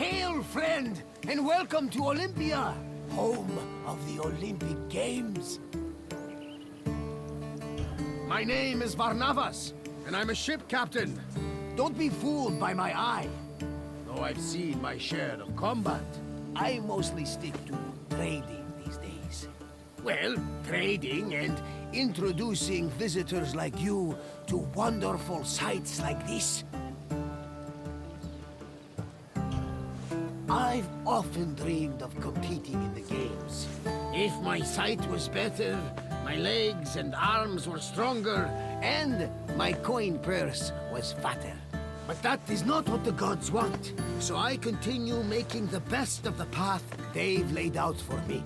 Hail, friend, and welcome to Olympia, home of the Olympic Games. My name is Varnavas, and I'm a ship captain. Don't be fooled by my eye. Though I've seen my share of combat, I mostly stick to trading these days. Well, trading and introducing visitors like you to wonderful sights like this. I've often dreamed of competing in the games. If my sight was better, my legs and arms were stronger, and my coin purse was fatter. But that is not what the gods want, so I continue making the best of the path they've laid out for me.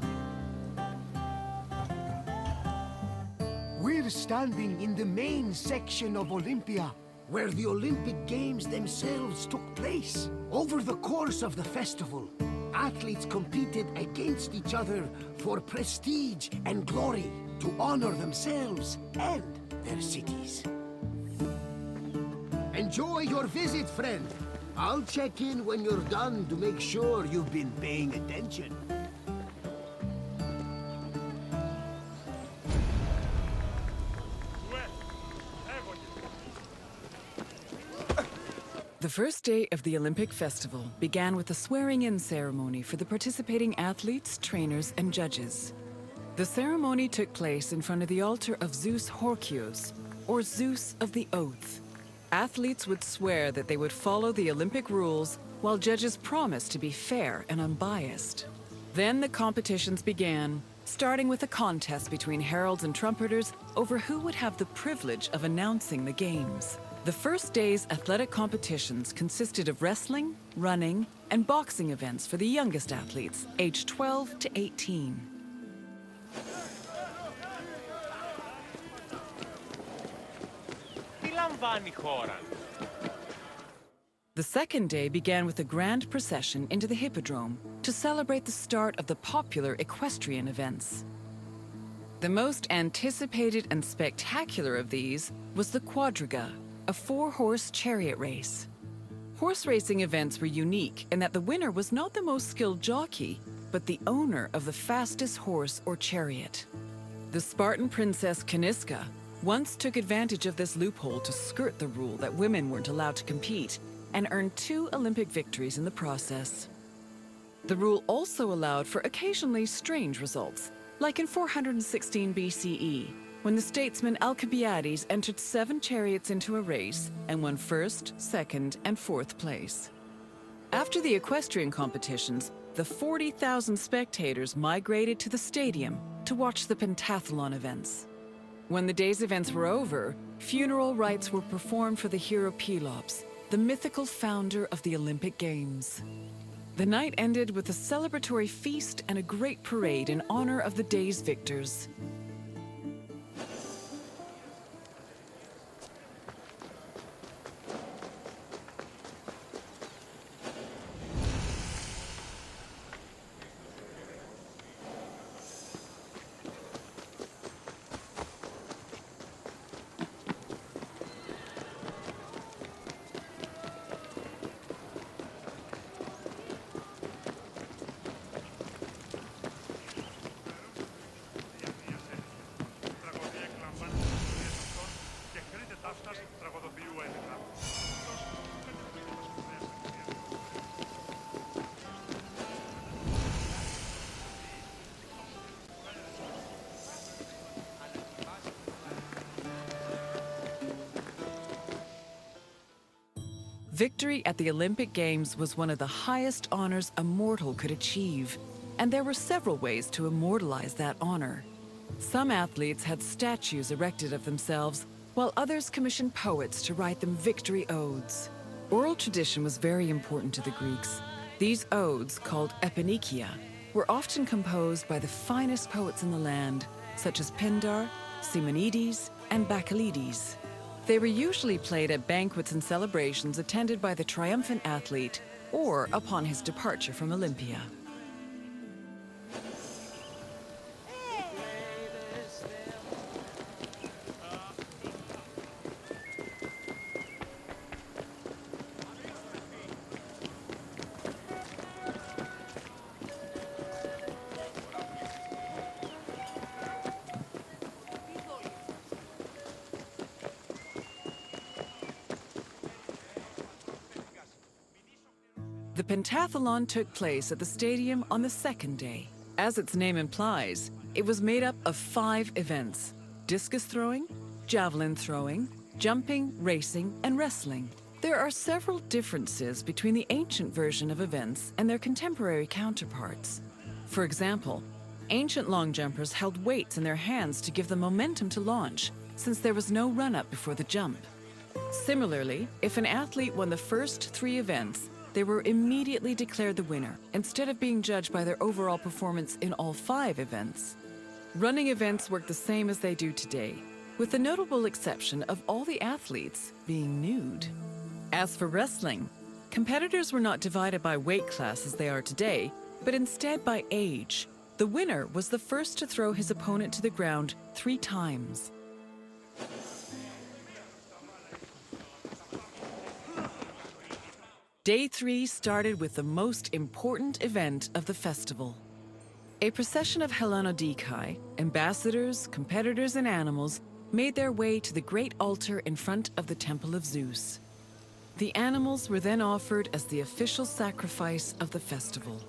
We're standing in the main section of Olympia, where the Olympic Games themselves took place. Over the course of the festival, athletes competed against each other for prestige and glory to honor themselves and their cities. Enjoy your visit, friend. I'll check in when you're done to make sure you've been paying attention. The first day of the Olympic Festival began with a swearing-in ceremony for the participating athletes, trainers, and judges. The ceremony took place in front of the altar of Zeus Horkios, or Zeus of the Oath. Athletes would swear that they would follow the Olympic rules, while judges promised to be fair and unbiased. Then the competitions began, starting with a contest between heralds and trumpeters over who would have the privilege of announcing the games. The first day's athletic competitions consisted of wrestling, running, and boxing events for the youngest athletes, aged 12 to 18. The second day began with a grand procession into the Hippodrome to celebrate the start of the popular equestrian events. The most anticipated and spectacular of these was the Quadriga, a four-horse chariot race. Horse racing events were unique in that the winner was not the most skilled jockey, but the owner of the fastest horse or chariot. The Spartan princess Caniska once took advantage of this loophole to skirt the rule that women weren't allowed to compete and earned 2 Olympic victories in the process. The rule also allowed for occasionally strange results, like in 416 BCE, when the statesman Alcibiades entered 7 chariots into a race and won 1st, 2nd, and 4th place. After the equestrian competitions, the 40,000 spectators migrated to the stadium to watch the pentathlon events. When the day's events were over, funeral rites were performed for the hero Pelops, the mythical founder of the Olympic Games. The night ended with a celebratory feast and a great parade in honor of the day's victors. Victory at the Olympic Games was one of the highest honors a mortal could achieve, and there were several ways to immortalize that honor. Some athletes had statues erected of themselves, while others commissioned poets to write them victory odes. Oral tradition was very important to the Greeks. These odes, called eponychia, were often composed by the finest poets in the land, such as Pindar, Simonides, and Bacchylides. They were usually played at banquets and celebrations attended by the triumphant athlete or upon his departure from Olympia. The pentathlon took place at the stadium on the second day. As its name implies, it was made up of 5 events: discus throwing, javelin throwing, jumping, racing, and wrestling. There are several differences between the ancient version of events and their contemporary counterparts. For example, ancient long jumpers held weights in their hands to give them momentum to launch, since there was no run-up before the jump. Similarly, if an athlete won the first 3 events, they were immediately declared the winner, instead of being judged by their overall performance in all 5 events. Running events work the same as they do today, with the notable exception of all the athletes being nude. As for wrestling, competitors were not divided by weight class as they are today, but instead by age. The winner was the first to throw his opponent to the ground 3 times. Day 3 started with the most important event of the festival. A procession of Hellanodikai, ambassadors, competitors, and animals made their way to the great altar in front of the Temple of Zeus. The animals were then offered as the official sacrifice of the festival.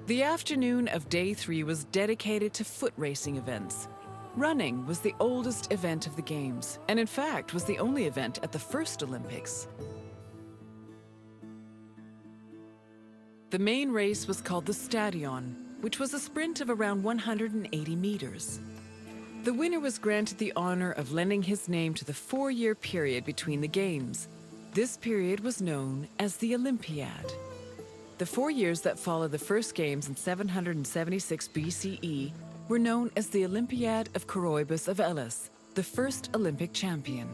The afternoon of Day 3 was dedicated to foot racing events. Running was the oldest event of the Games, and in fact was the only event at the first Olympics. The main race was called the Stadion, which was a sprint of around 180 meters. The winner was granted the honor of lending his name to the 4-year period between the Games. This period was known as the Olympiad. The 4 years that followed the first Games in 776 BCE were known as the Olympiad of Coroebus of Elis, the first Olympic champion.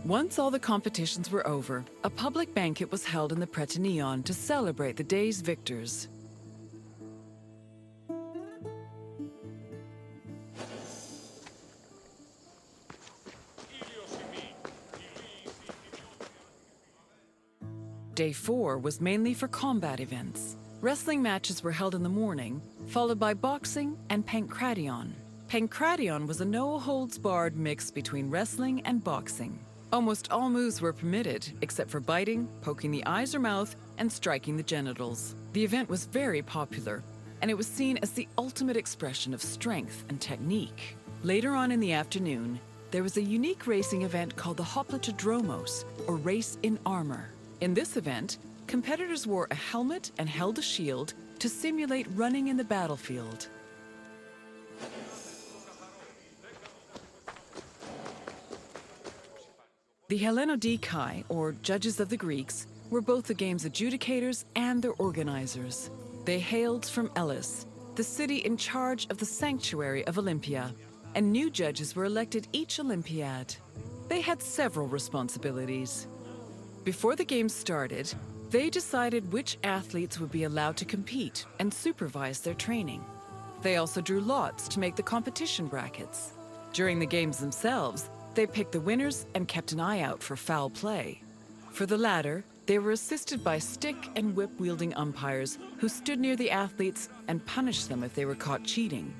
Once all the competitions were over, a public banquet was held in the Prytaneon to celebrate the day's victors. Day 4 was mainly for combat events. Wrestling matches were held in the morning, followed by boxing and pankration. Pankration was a no-holds-barred mix between wrestling and boxing. Almost all moves were permitted, except for biting, poking the eyes or mouth, and striking the genitals. The event was very popular, and it was seen as the ultimate expression of strength and technique. Later on in the afternoon, there was a unique racing event called the Hoplitodromos, or Race in Armor. In this event, competitors wore a helmet and held a shield to simulate running in the battlefield. The Hellanodikai, or judges of the Greeks, were both the game's adjudicators and their organizers. They hailed from Elis, the city in charge of the sanctuary of Olympia, and new judges were elected each Olympiad. They had several responsibilities. Before the games started, they decided which athletes would be allowed to compete and supervise their training. They also drew lots to make the competition brackets. During the games themselves, they picked the winners and kept an eye out for foul play. For the latter, they were assisted by stick and whip-wielding umpires who stood near the athletes and punished them if they were caught cheating.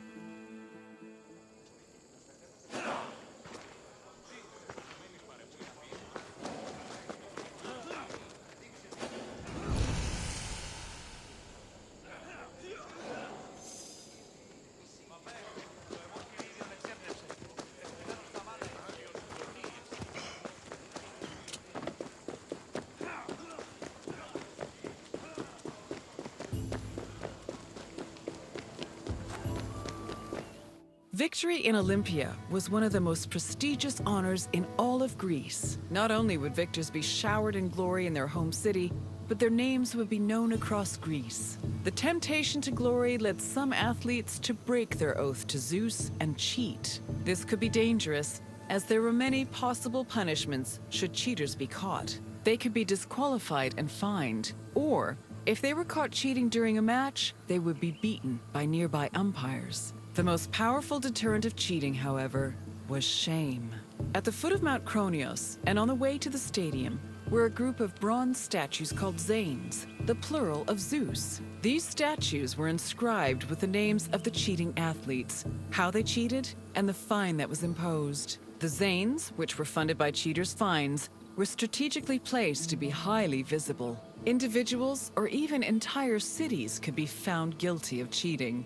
Victory in Olympia was one of the most prestigious honors in all of Greece. Not only would victors be showered in glory in their home city, but their names would be known across Greece. The temptation to glory led some athletes to break their oath to Zeus and cheat. This could be dangerous, as there were many possible punishments should cheaters be caught. They could be disqualified and fined, or if they were caught cheating during a match, they would be beaten by nearby umpires. The most powerful deterrent of cheating, however, was shame. At the foot of Mount Kronios, and on the way to the stadium, were a group of bronze statues called Zanes, the plural of Zeus. These statues were inscribed with the names of the cheating athletes, how they cheated, and the fine that was imposed. The Zanes, which were funded by cheaters' fines, were strategically placed to be highly visible. Individuals or even entire cities could be found guilty of cheating.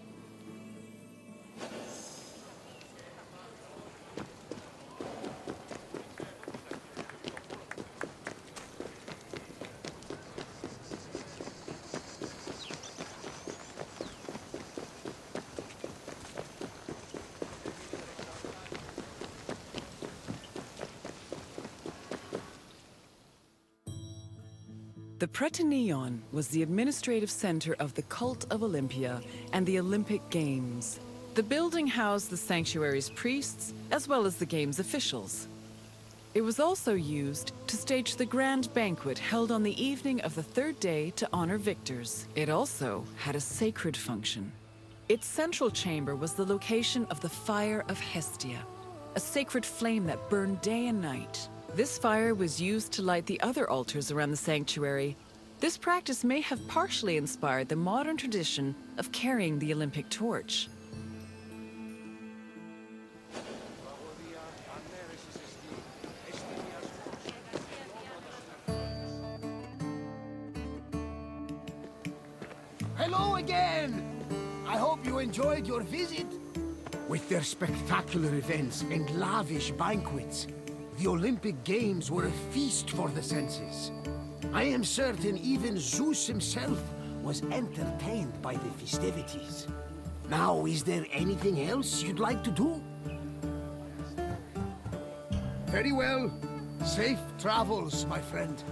The Prytaneon was the administrative center of the cult of Olympia and the Olympic Games. The building housed the sanctuary's priests as well as the game's officials. It was also used to stage the grand banquet held on the evening of the third day to honor victors. It also had a sacred function. Its central chamber was the location of the Fire of Hestia, a sacred flame that burned day and night. This fire was used to light the other altars around the sanctuary. This practice may have partially inspired the modern tradition of carrying the Olympic torch. Hello again! I hope you enjoyed your visit. With their spectacular events and lavish banquets, the Olympic Games were a feast for the senses. I am certain even Zeus himself was entertained by the festivities. Now, is there anything else you'd like to do? Very well. Safe travels, my friend.